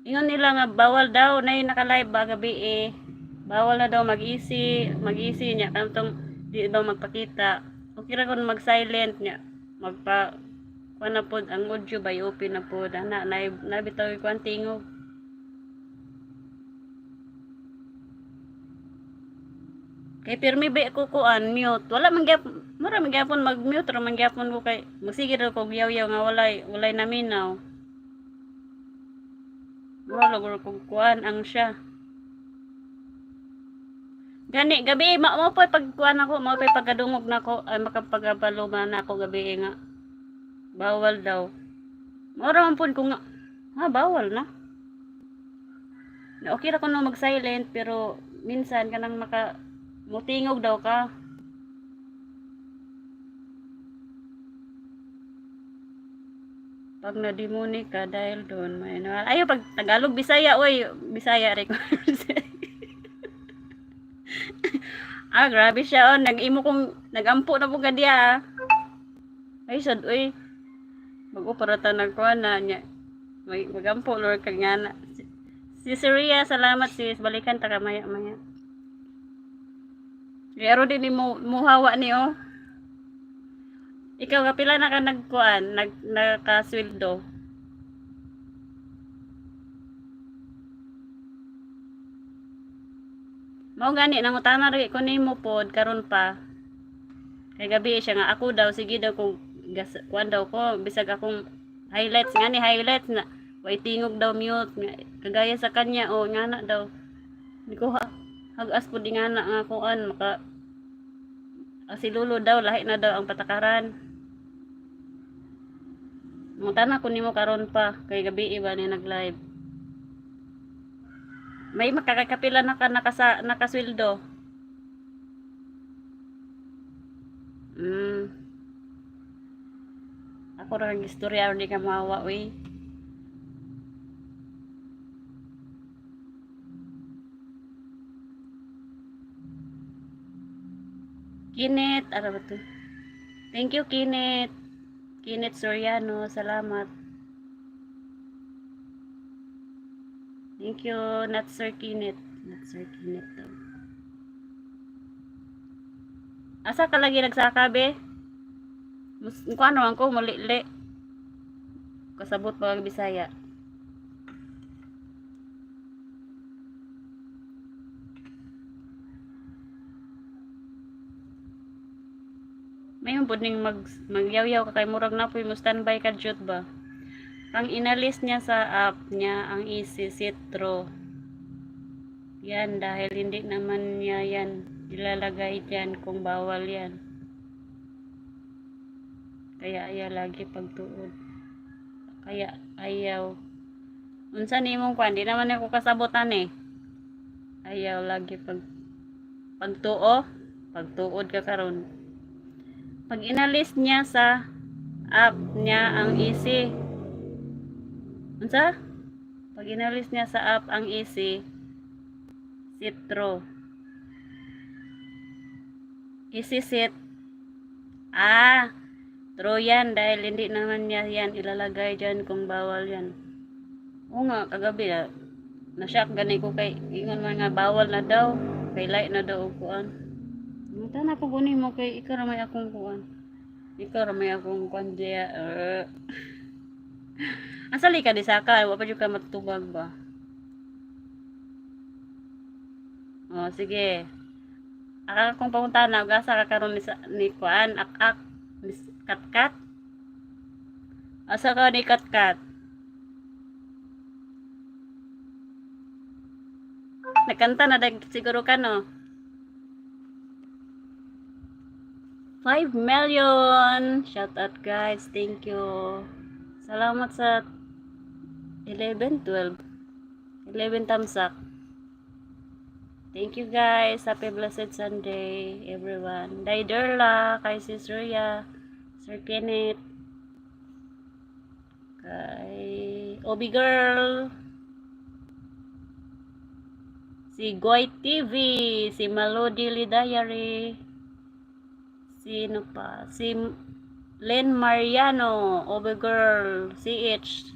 Ingon nila nga bawal daw na yung naka-live ba gabi eh. Bawal na daw mag-easy niya kantong di daw magpakita. Okay ra kun mag-silent niya. Magpa kuan na pod ang audio by open na pod ana na bitaw kuan tingog. Kay pirmi ba ko kuan mute. Wala man gyap mura man gyapon mag-mute ra man gyapon ko kay magsige ra ko yaw-yaw nga walay naminaw. Wala guro ko kuan ang siya. Gani gabi mo pa pagkuan ako, mo pa pagkadungog nako ay makapagapaluma na ako gabi nga. Bawal daw. Mura man pud ko nga ha bawal na. Na okay ra ko no mag-silent pero minsan kanang mutingog daw ka. Pag na-demonic ka dahil doon may ayo pag Tagalog Bisaya oy Bisaya record. Grabe siya nag-imo kong nagampo na po kadiya. Ay sad oy. Mag-operata na ko na nya. Magampo lord kag nga si Syria salamat sis balikan ta ka maya. Pero din mo muhawa ni oh. Ikaw kapila na ka nagkuan, nakasweldo. Mao gani nangutana ri ko nimo pod karon pa. Kay gabi siya nga ako daw sige daw kung kuan daw ko bisag akong highlights nga ni highlights na way tingog daw mute nga kagaya sa kanya o nga na daw. Di ko hagas pod nga na nga kuan maka si Lolo daw lahi na daw ang patakaran. Mutana ko nimo karon pa kay gabi iba ni nag-live. May makakapila na ka nakasweldo. Ako ra ang istorya hindi ka mawa we. Kinet, ano ba to? Thank you Kinet. Kinet Soriano, salamat. Thank you, not Sir Kinet. Not Sir Kinet daw. Asa ka lagi nagsakabe? Kung ano ang ko, muli-li. Kasabot pa ang Bisaya. Mayon po ning magyaw-yaw ka kay murag na po mo standby ka jud ba? Pang inalis niya sa app niya ang Easy Citro. Yan dahil hindi naman niya yan ilalagay dyan kung bawal yan. Kaya ayaw lagi pagtuod. Kaya ayaw. Unsa nimong kwan, di naman ako kasabutan eh. Ayaw lagi pagtuod ka karon. Pag inalis niya sa app niya ang Easy. Unsa? Pag inalis niya sa app ang Easy Citro. Easy Sit. True yan dahil hindi naman niya yan ilalagay dyan kung bawal yan. Oo nga, kagabi na-shock gani ko kay ingon man nga bawal na daw. Kay light na daw kuan. Mutan ako kunin mo kay ikaw ramay akong kuan. Ikaw ramay akong kuan diya. Asali ka di saka, wa pa jud ka matubag ba? Sige. Akong pamunta na gasa ka karon ni kuan akak ni katkat. Asa ka ni katkat? Nakanta na dag siguro ka no. 5 million! Shout out guys, thank you. Salamat sa 11, 12. 11 thumbs up. Thank you guys. Happy blessed Sunday everyone. Daiderla, kay si Surya, Sir Kenneth, kay Obi Girl, si Goy TV, si Melody Diary, sino pa? Si Len Mariano, Obi Girl, CH,